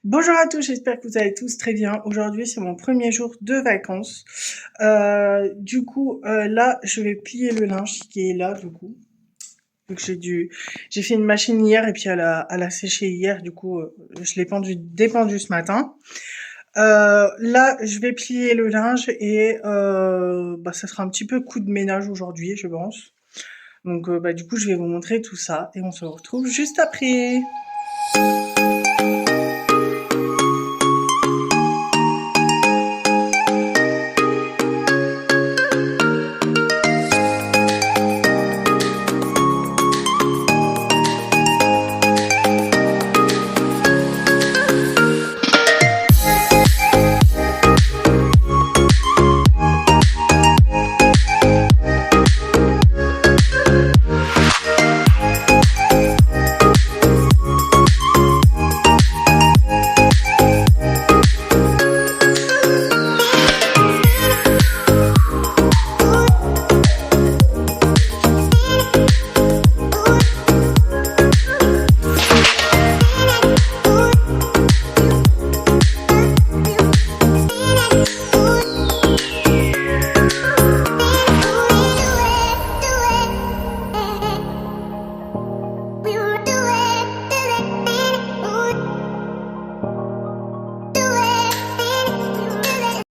Bonjour à tous, j'espère que vous allez tous très bien. Aujourd'hui, c'est mon premier jour de vacances. Là, je vais plier le linge qui est là, du coup. Donc j'ai fait une machine hier et puis elle a séché hier. Je l'ai dépendu ce matin. Là, je vais plier le linge et ça sera un petit peu coup de ménage aujourd'hui, je pense. Je vais vous montrer tout ça et on se retrouve juste après.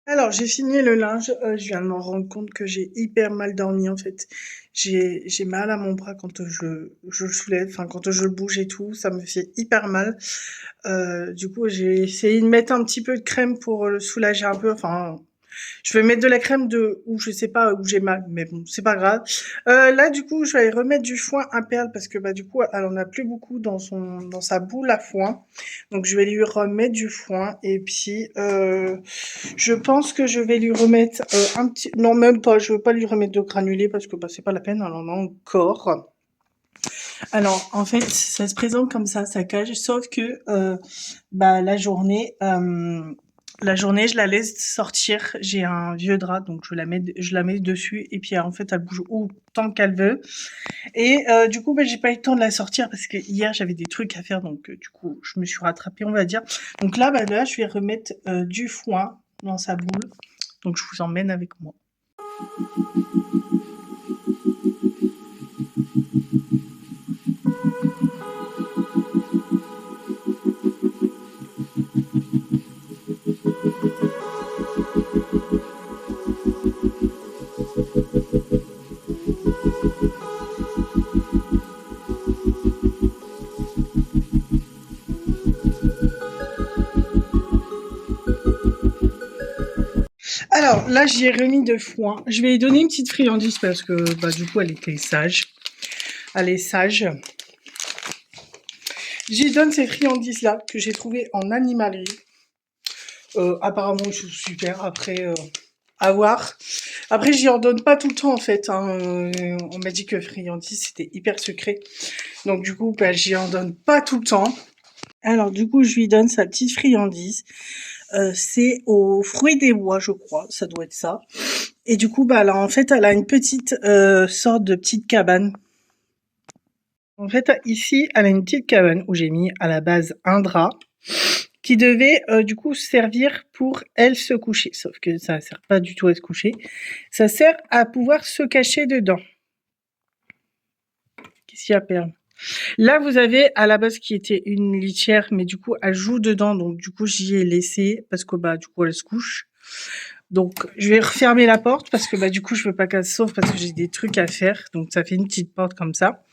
Alors, j'ai fini le linge, je viens de me rendre compte que j'ai hyper mal dormi en fait. J'ai mal à mon bras quand je le soulève, enfin quand je le bouge et tout, ça me fait hyper mal. J'ai essayé de mettre un petit peu de crème pour le soulager un peu, enfin je vais mettre de la crème de où je sais pas où j'ai mal, mais bon, c'est pas grave. Là, du coup, je vais aller remettre du foin à Perle parce que elle en a plus beaucoup dans sa boule à foin. Donc, je vais lui remettre du foin et puis je pense que je vais lui remettre un petit, non même pas, je veux pas lui remettre de granulés parce que c'est pas la peine, elle en a encore. Alors, en fait, ça se présente comme ça cage, sauf que la journée, je la laisse sortir. J'ai un vieux drap, donc je la mets dessus et puis en fait, elle bouge autant qu'elle veut. Et j'ai pas eu le temps de la sortir parce que hier j'avais des trucs à faire, donc je me suis rattrapée, on va dire. Donc là, je vais remettre du foin dans sa boule. Donc je vous emmène avec moi. Alors là, j'y ai remis de foin. Je vais lui donner une petite friandise parce que elle était sage. Elle est sage. J'y donne ces friandises-là que j'ai trouvées en animalerie. Apparemment, ils sont super. Après, à voir. Après, j'y en donne pas tout le temps, en fait. On m'a dit que friandises, c'était hyper secret. Donc, j'y en donne pas tout le temps. Alors, je lui donne sa petite friandise. C'est aux fruits des bois, je crois. Ça doit être ça. Et elle a une petite sorte de petite cabane. En fait, ici, elle a une petite cabane où j'ai mis à la base un drap qui devait servir pour elle se coucher. Sauf que ça sert pas du tout à se coucher. Ça sert à pouvoir se cacher dedans. Qu'est-ce qu'il y a à perdre? Là, vous avez à la base qui était une litière, mais elle joue dedans. Donc, j'y ai laissé parce que, elle se couche. Donc, je vais refermer la porte parce que, je veux pas qu'elle se sauve parce que j'ai des trucs à faire. Donc, ça fait une petite porte comme ça.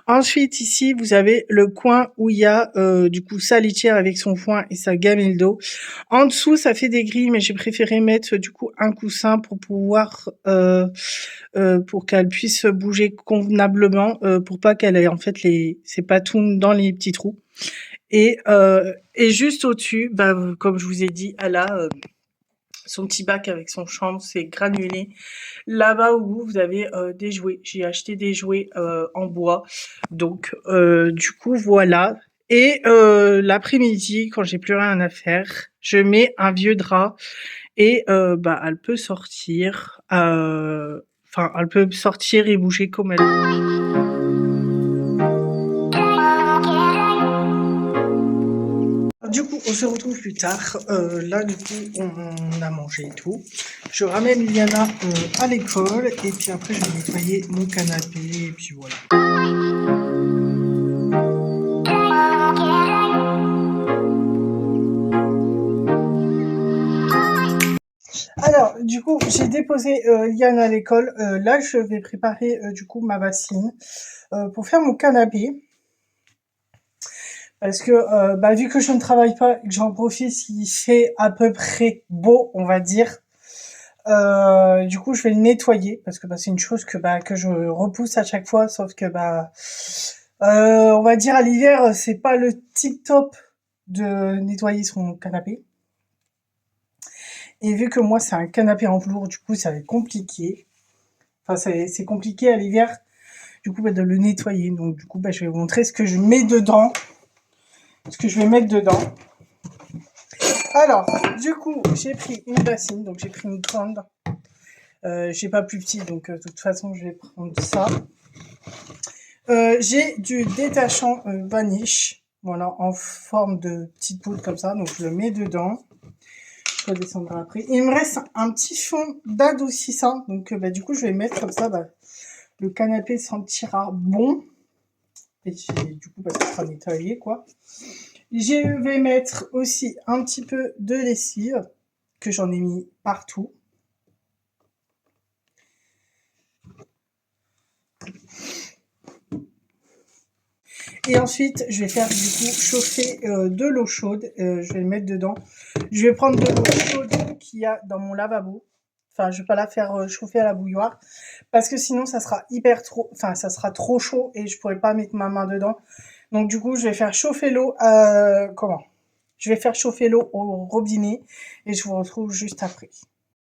Ensuite, ici, vous avez le coin où il y a, sa litière avec son foin et sa gamelle d'eau. En dessous, ça fait des grilles, mais j'ai préféré mettre, un coussin pour pouvoir, pour qu'elle puisse bouger convenablement, pour pas qu'elle ait, en fait, ses patounes dans les petits trous. Et juste au-dessus, comme je vous ai dit, elle a, son petit bac avec son chambre, c'est granulé. Là-bas où vous avez des jouets. J'ai acheté des jouets en bois. Donc, voilà. Et l'après-midi, quand j'ai plus rien à faire, je mets un vieux drap et elle peut sortir. Elle peut sortir et bouger comme elle veut. du coup, on se retrouve plus tard. Là, du coup, on a mangé et tout. Je ramène Liana à l'école et puis après, je vais nettoyer mon canapé et puis voilà. Alors, du coup, j'ai déposé Liana à l'école. Là, je vais préparer du coup ma bassine pour faire mon canapé. Parce que vu que je ne travaille pas et que j'en profite s'il fait à peu près beau, on va dire. Du coup, je vais le nettoyer parce que c'est une chose que je repousse à chaque fois, sauf que on va dire à l'hiver, c'est pas le tip top de nettoyer son canapé. Et vu que moi c'est un canapé en velours, du coup ça va être compliqué. Enfin c'est compliqué à l'hiver, du coup de le nettoyer. Donc du coup je vais vous montrer ce que je mets dedans, ce que je vais mettre dedans. Alors du coup j'ai pris une bassine, donc j'ai pris une grande. J'ai pas plus petit, donc de toute façon je vais prendre ça. J'ai du détachant vaniche, voilà, en forme de petite poudre comme ça, donc je le mets dedans. Je redescendrai après. Il me reste un petit fond d'adoucissant, donc du coup je vais mettre comme ça, le canapé sentira bon. Et du coup ça sera nettoyé quoi. Je vais mettre aussi un petit peu de lessive, que j'en ai mis partout. Et ensuite, je vais faire du coup chauffer de l'eau chaude. Je vais le mettre dedans. Je vais prendre de l'eau chaude qu'il y a dans mon lavabo. Enfin, je vais pas la faire chauffer à la bouilloire parce que sinon ça sera ça sera trop chaud et je pourrais pas mettre ma main dedans. Donc du coup, je vais faire chauffer l'eau. Je vais faire chauffer l'eau au robinet et je vous retrouve juste après.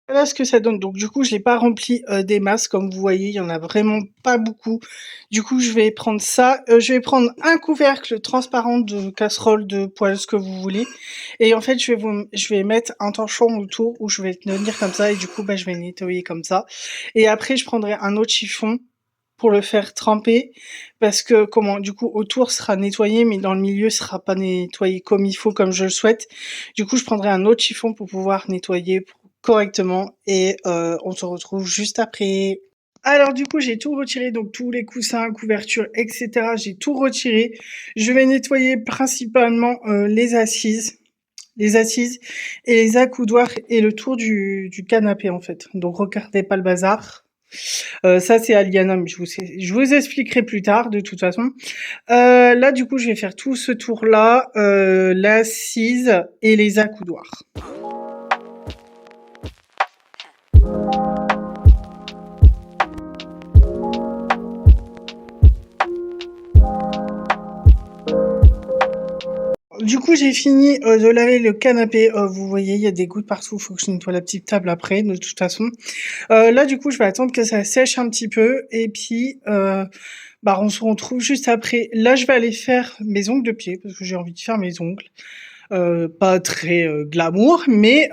Voilà ce que ça donne. Donc du coup, je l'ai pas rempli des masses comme vous voyez, il y en a vraiment pas beaucoup. Du coup, je vais prendre ça. Je vais prendre un couvercle transparent de casserole, de poêle, ce que vous voulez. Et en fait, je vais mettre un torchon autour où je vais tenir comme ça et du coup, je vais nettoyer comme ça. Et après, je prendrai un autre chiffon pour le faire tremper parce que du coup autour sera nettoyé mais dans le milieu sera pas nettoyé comme il faut, comme je le souhaite. Du coup, je prendrai un autre chiffon pour pouvoir nettoyer correctement et on se retrouve juste après. Alors du coup, j'ai tout retiré, donc tous les coussins, couvertures, etc. J'ai tout retiré. Je vais nettoyer principalement les assises et les accoudoirs et le tour du canapé en fait. Donc regardez pas le bazar. Ça c'est Aliana, mais je vous expliquerai plus tard de toute façon. Là du coup, je vais faire tout ce tour-là, l'assise et les accoudoirs. Du coup, j'ai fini de laver le canapé. Vous voyez, il y a des gouttes partout. Il faut que je nettoie la petite table après, de toute façon. Là, du coup, je vais attendre que ça sèche un petit peu. Et puis, on se retrouve juste après. Là, je vais aller faire mes ongles de pied parce que j'ai envie de faire mes ongles. Pas très glamour, mais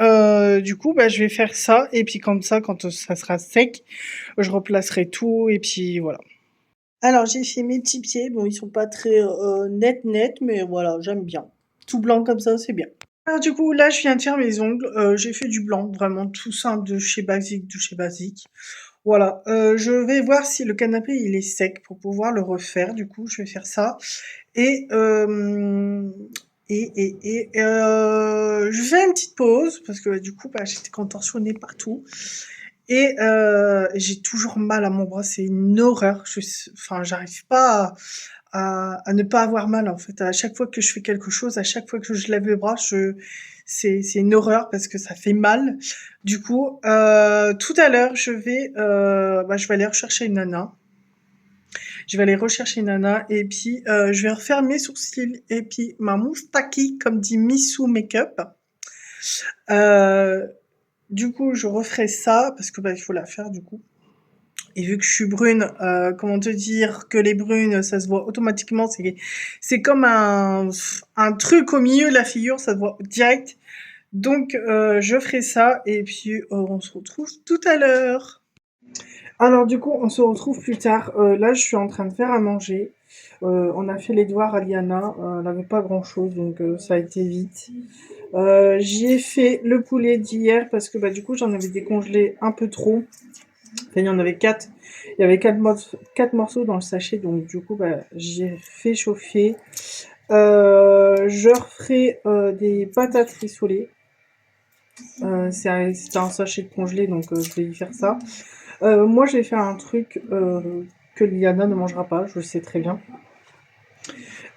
du coup, je vais faire ça. Et puis comme ça, quand ça sera sec, je replacerai tout. Et puis voilà. Alors, j'ai fait mes petits pieds. Bon, ils sont pas très nets, mais voilà, j'aime bien. Tout blanc comme ça, c'est bien. Alors du coup, là, je viens de faire mes ongles. J'ai fait du blanc, vraiment tout simple, de chez Basique, de chez Basique. Voilà, je vais voir si le canapé, il est sec pour pouvoir le refaire. Du coup, je vais faire ça. Et je fais une petite pause parce que du coup, j'étais contorsionnée partout. Et j'ai toujours mal à mon bras, c'est une horreur. J'arrive pas à ne pas avoir mal en fait. À chaque fois que je fais quelque chose, à chaque fois que je lève le bras, c'est une horreur parce que ça fait mal. Du coup, tout à l'heure, je vais aller rechercher une nana. Je vais aller rechercher une nana et puis je vais refaire mes sourcils et puis ma moustache, comme dit Missou Makeup. Du coup, je referai ça parce que il faut la faire du coup. Et vu que je suis brune, comment te dire que les brunes, ça se voit automatiquement. C'est comme un truc au milieu de la figure, ça se voit direct. Donc, je ferai ça et puis on se retrouve tout à l'heure. Alors du coup, on se retrouve plus tard. Là, je suis en train de faire à manger. On a fait les devoirs à Liana, elle avait pas grand-chose, donc ça a été vite. J'y ai fait le poulet d'hier parce que bah, du coup j'en avais décongelé un peu trop. Enfin, il y en avait 4. Il y avait 4 morceaux dans le sachet, donc du coup bah, j'ai fait chauffer. Je referai des patates rissolées. C'était un sachet de congelé, donc je vais y faire ça. Moi, j'ai fait un truc que Liana ne mangera pas, je le sais très bien.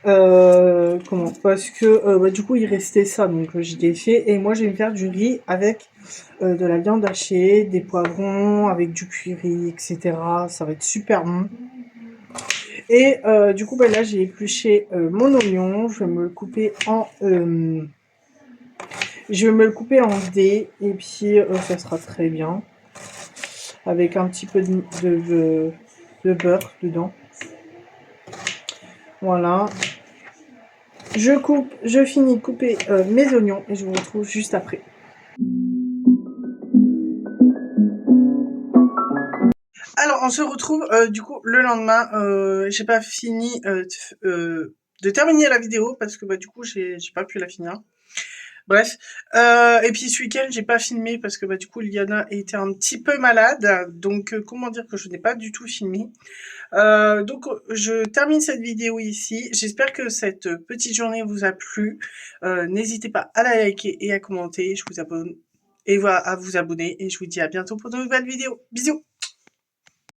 Comment? Parce que bah, du coup, il restait ça, donc j'y ai fait. Et moi, je vais me faire du riz avec de la viande hachée, des poivrons, avec du curry, etc. Ça va être super bon. Et du coup, bah, là, j'ai épluché mon oignon. Je vais me le couper en dés. Et puis, ça sera très bien. Avec un petit peu de beurre dedans. Voilà. Je finis de couper mes oignons et je vous retrouve juste après. Alors, on se retrouve du coup le lendemain. J'ai pas fini de terminer la vidéo parce que bah du coup j'ai pas pu la finir. Bref. Et puis ce week-end j'ai pas filmé parce que bah du coup Liana était un petit peu malade. Donc comment dire que je n'ai pas du tout filmé. Donc je termine cette vidéo ici. J'espère que cette petite journée vous a plu. N'hésitez pas à la liker et à commenter. Je vous abonne et voilà, à vous abonner et je vous dis à bientôt pour de nouvelles vidéos. Bisous.